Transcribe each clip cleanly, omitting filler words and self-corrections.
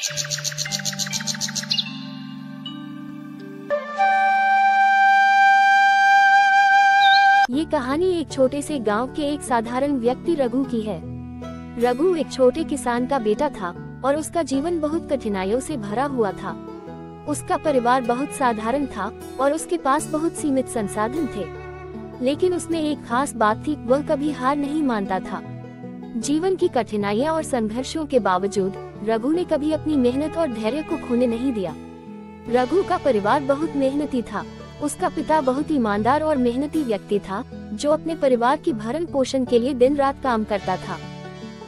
ये कहानी एक छोटे से गांव के एक साधारण व्यक्ति रघु की है। रघु एक छोटे किसान का बेटा था और उसका जीवन बहुत कठिनाइयों से भरा हुआ था। उसका परिवार बहुत साधारण था और उसके पास बहुत सीमित संसाधन थे, लेकिन उसमें एक खास बात थी, वह कभी हार नहीं मानता था। जीवन की कठिनाइयां और संघर्षों के बावजूद रघु ने कभी अपनी मेहनत और धैर्य को खोने नहीं दिया। रघु का परिवार बहुत मेहनती था। उसका पिता बहुत ईमानदार और मेहनती व्यक्ति था, जो अपने परिवार की भरण पोषण के लिए दिन रात काम करता था।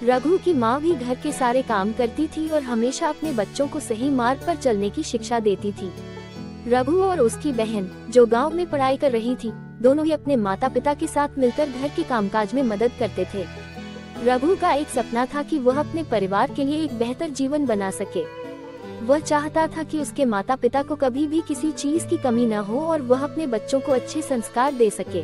रघु की माँ भी घर के सारे काम करती थी और हमेशा अपने बच्चों को सही मार्ग पर चलने की शिक्षा देती थी। रघु और उसकी बहन, जो गांव में पढ़ाई कर रही थी, दोनों ही अपने माता पिता के साथ मिलकर घर के कामकाज में मदद करते थे। रघु का एक सपना था कि वह अपने परिवार के लिए एक बेहतर जीवन बना सके। वह चाहता था कि उसके माता पिता को कभी भी किसी चीज की कमी न हो और वह अपने बच्चों को अच्छे संस्कार दे सके।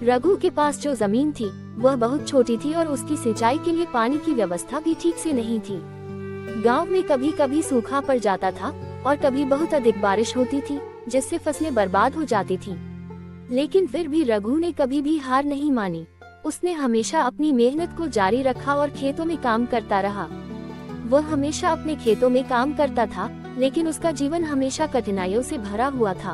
रघु के पास जो जमीन थी वह बहुत छोटी थी और उसकी सिंचाई के लिए पानी की व्यवस्था भी ठीक से नहीं थी। गांव में कभी कभी सूखा पड़ जाता था और कभी बहुत अधिक बारिश होती थी, जिससे फसलें बर्बाद हो जाती थी। लेकिन फिर भी रघु ने कभी भी हार नहीं मानी। उसने हमेशा अपनी मेहनत को जारी रखा और खेतों में काम करता रहा। वह हमेशा अपने खेतों में काम करता था, लेकिन उसका जीवन हमेशा कठिनाइयों से भरा हुआ था।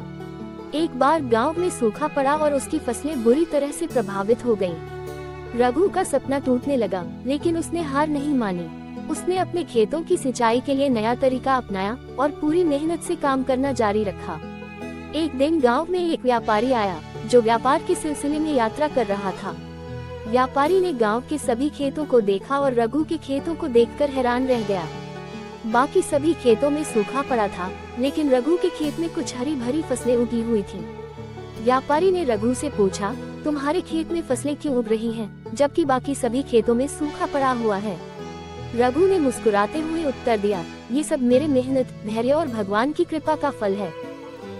एक बार गांव में सूखा पड़ा और उसकी फसलें बुरी तरह से प्रभावित हो गईं। रघु का सपना टूटने लगा, लेकिन उसने हार नहीं मानी। उसने अपने खेतों की सिंचाई के लिए नया तरीका अपनाया और पूरी मेहनत से काम करना जारी रखा। एक दिन गांव में एक व्यापारी आया, जो व्यापार के सिलसिले में यात्रा कर रहा था। व्यापारी ने गांव के सभी खेतों को देखा और रघु के खेतों को देखकर हैरान रह गया। बाकी सभी खेतों में सूखा पड़ा था, लेकिन रघु के खेत में कुछ हरी भरी फसलें उगी हुई थीं। व्यापारी ने रघु से पूछा, तुम्हारे खेत में फसलें क्यों उग रही हैं, जबकि बाकी सभी खेतों में सूखा पड़ा हुआ है? रघु ने मुस्कुराते हुए उत्तर दिया, ये सब मेरे मेहनत, धैर्य और भगवान की कृपा का फल है।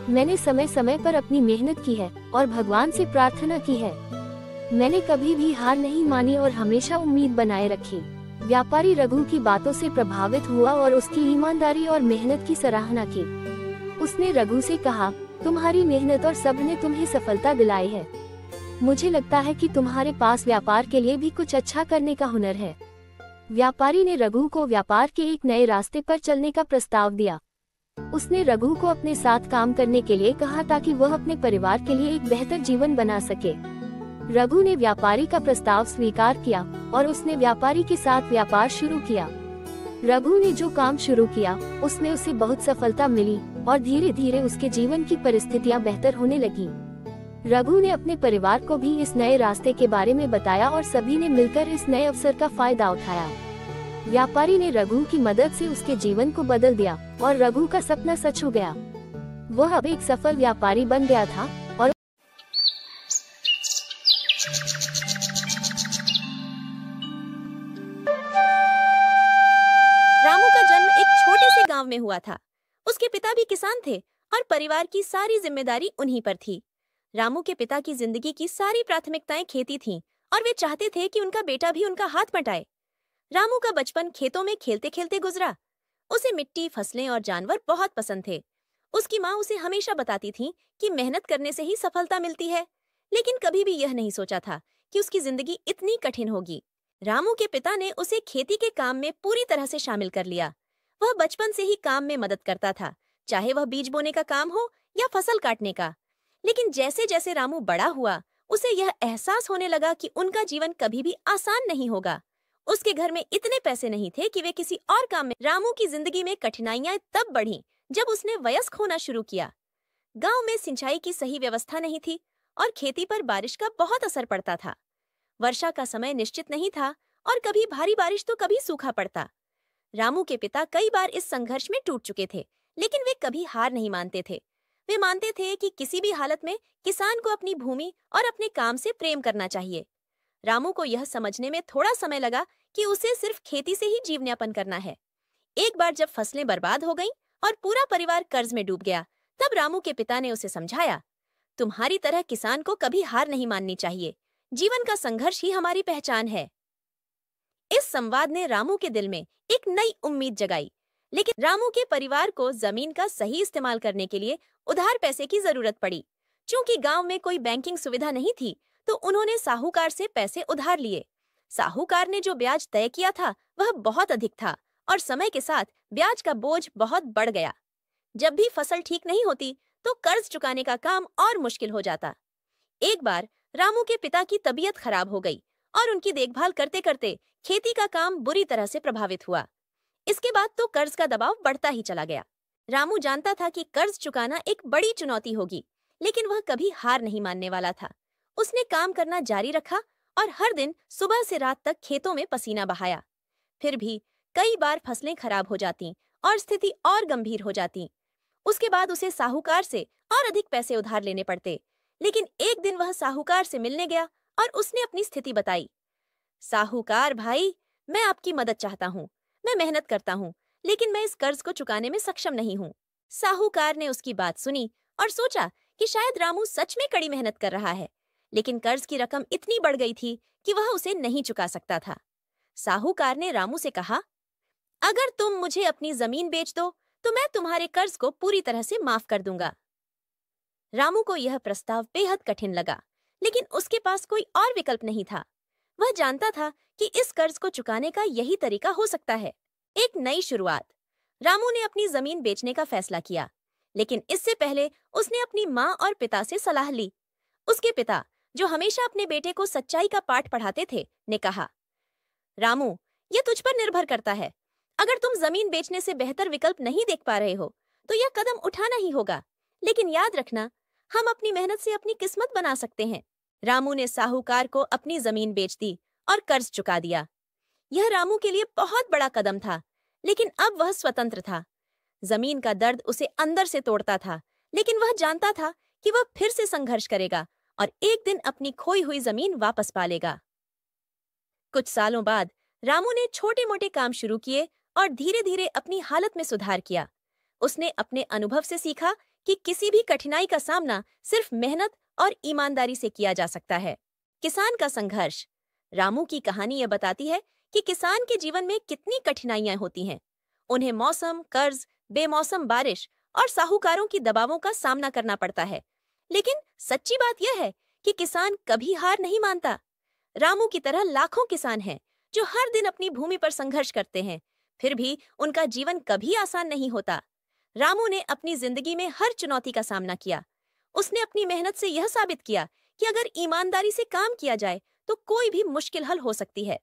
मैंने समय समय पर अपनी मेहनत की है और भगवान से प्रार्थना की है। मैंने कभी भी हार नहीं मानी और हमेशा उम्मीद बनाए रखी। व्यापारी रघु की बातों से प्रभावित हुआ और उसकी ईमानदारी और मेहनत की सराहना की। उसने रघु से कहा, तुम्हारी मेहनत और सब्र ने तुम्हें सफलता दिलाई है। मुझे लगता है कि तुम्हारे पास व्यापार के लिए भी कुछ अच्छा करने का हुनर है। व्यापारी ने रघु को व्यापार के एक नए रास्ते पर चलने का प्रस्ताव दिया। उसने रघु को अपने साथ काम करने के लिए कहा ताकि वह अपने परिवार के लिए एक बेहतर जीवन बना सके। रघु ने व्यापारी का प्रस्ताव स्वीकार किया और उसने व्यापारी के साथ व्यापार शुरू किया। रघु ने जो काम शुरू किया उसमें उसे बहुत सफलता मिली और धीरे धीरे उसके जीवन की परिस्थितियां बेहतर होने लगी। रघु ने अपने परिवार को भी इस नए रास्ते के बारे में बताया और सभी ने मिलकर इस नए अवसर का फायदा उठाया। व्यापारी ने रघु की मदद से उसके जीवन को बदल दिया और रघु का सपना सच हो गया। वह अब एक सफल व्यापारी बन गया था और रामू का जन्म एक छोटे से गांव में हुआ था। उसके पिता भी किसान थे और परिवार की सारी जिम्मेदारी उन्हीं पर थी। रामू के पिता की जिंदगी की सारी प्राथमिकताएं खेती थीं और वे चाहते थे कि उनका बेटा भी उनका हाथ बटाए। रामू का बचपन खेतों में खेलते खेलते गुजरा। उसे मिट्टी, फसलें और जानवर बहुत पसंद थे। उसकी माँ उसे हमेशा बताती थी कि मेहनत करने से ही सफलता मिलती है, लेकिन कभी भी यह नहीं सोचा था कि उसकी जिंदगी इतनी कठिन होगी। रामू के पिता ने उसे खेती के काम में पूरी तरह से शामिल कर लिया। वह बचपन से ही काम में मदद करता था, चाहे वह बीज बोने का काम हो या फसल काटने का। लेकिन जैसे जैसे रामू बड़ा हुआ, उसे यह एहसास होने लगा कि उनका जीवन कभी भी आसान नहीं होगा। उसके घर में इतने पैसे नहीं थे कि वे किसी और काम में। रामू की जिंदगी में कठिनाइयां तब बढ़ीं जब उसने वयस्क होना शुरू किया। गांव में सिंचाई की सही व्यवस्था नहीं थी और खेती पर बारिश का बहुत असर पड़ता था। वर्षा का समय निश्चित नहीं था और कभी भारी बारिश तो कभी सूखा पड़ता। रामू के पिता कई बार इस संघर्ष में टूट चुके थे, लेकिन वे कभी हार नहीं मानते थे। वे मानते थे कि किसी भी हालत में किसान को अपनी भूमि और अपने काम से प्रेम करना चाहिए। रामू को यह समझने में थोड़ा समय लगा कि उसे सिर्फ खेती से ही जीवनयापन करना है। एक बार जब फसलें बर्बाद हो गईं और पूरा परिवार कर्ज में डूब गया, तब रामू के पिता ने उसे समझाया, तुम्हारी तरह किसान को कभी हार नहीं माननी चाहिए। जीवन का संघर्ष ही हमारी पहचान है। इस संवाद ने रामू के दिल में एक नई उम्मीद जगाई। लेकिन रामू के परिवार को जमीन का सही इस्तेमाल करने के लिए उधार पैसे की जरूरत पड़ी। चूंकि गांव में कोई बैंकिंग सुविधा नहीं थी, तो उन्होंने साहूकार से पैसे उधार लिए। साहूकार ने जो ब्याज तय किया था वह बहुत अधिक था और समय के साथ ब्याज का बोझ बहुत बढ़ गया। जब भी फसल ठीक नहीं होती तो कर्ज चुकाने का काम और मुश्किल हो जाता। एक बार रामू के पिता की तबीयत खराब हो गई और उनकी देखभाल करते करते खेती का काम बुरी तरह से प्रभावित हुआ। इसके बाद तो कर्ज का दबाव बढ़ता ही चला गया। रामू जानता था कि कर्ज चुकाना एक बड़ी चुनौती होगी, लेकिन वह कभी हार नहीं मानने वाला था। उसने काम करना जारी रखा और हर दिन सुबह से रात तक खेतों में पसीना बहाया। फिर भी कई बार फसलें खराब हो जाती और स्थिति और गंभीर हो जाती। उसके बाद उसे साहूकार से और अधिक पैसे उधार लेने पड़ते। लेकिन एक दिन वह साहूकार से मिलने गया और उसने अपनी स्थिति बताई। साहूकार भाई, मैं आपकी मदद चाहता हूँ। मैं मेहनत करता हूँ, लेकिन मैं इस कर्ज को चुकाने में सक्षम नहीं हूँ। साहूकार ने उसकी बात सुनी और सोचा कि शायद रामू सच में कड़ी मेहनत कर रहा है, लेकिन कर्ज की रकम इतनी बढ़ गई थी कि वह उसे नहीं चुका सकता था। साहूकार ने रामू से कहा, अगर तुम मुझे अपनी जमीन बेच दो तो मैं तुम्हारे कर्ज को पूरी तरह से माफ कर दूंगा। रामू को यह प्रस्ताव बेहद कठिन लगा, लेकिन उसके पास कोई और विकल्प नहीं था। वह जानता था कि इस कर्ज को चुकाने का यही तरीका हो सकता है। एक नई शुरुआत। रामू ने अपनी जमीन बेचने का फैसला किया, लेकिन इससे पहले उसने अपनी माँ और पिता से सलाह ली। उसके पिता, जो हमेशा अपने बेटे को सच्चाई का पाठ पढ़ाते थे, ने कहा, रामू, यह तुझ पर निर्भर करता है। अगर तुम जमीन बेचने से बेहतर विकल्प नहीं देख पा रहे हो तो यह कदम उठाना ही होगा। लेकिन याद रखना, हम अपनी मेहनत से अपनी किस्मत बना सकते हैं। रामू ने साहूकार को अपनी जमीन बेच दी और कर्ज चुका दिया। यह रामू के लिए बहुत बड़ा कदम था, लेकिन अब वह स्वतंत्र था। जमीन का दर्द उसे अंदर से तोड़ता था, लेकिन वह जानता था कि वह फिर से संघर्ष करेगा और एक दिन अपनी खोई हुई जमीन वापस पा लेगा। कुछ सालों बाद रामू ने छोटे मोटे काम शुरू किए और धीरे धीरे अपनी हालत में सुधार किया। उसने अपने अनुभव से सीखा कि किसी भी कठिनाई का सामना सिर्फ मेहनत और ईमानदारी से किया जा सकता है। किसान का संघर्ष। रामू की कहानी यह बताती है कि किसान के जीवन में कितनी कठिनाइयां होती हैं। उन्हें मौसम, कर्ज, बेमौसम बारिश और साहूकारों की दबावों का सामना करना पड़ता है। लेकिन सच्ची बात यह है कि किसान कभी हार नहीं मानता। रामू की तरह लाखों किसान हैं जो हर दिन अपनी भूमि पर संघर्ष करते हैं, फिर भी उनका जीवन कभी आसान नहीं होता। रामू ने अपनी जिंदगी में हर चुनौती का सामना किया। उसने अपनी मेहनत से यह साबित किया कि अगर ईमानदारी से काम किया जाए तो कोई भी मुश्किल हल हो सकती है।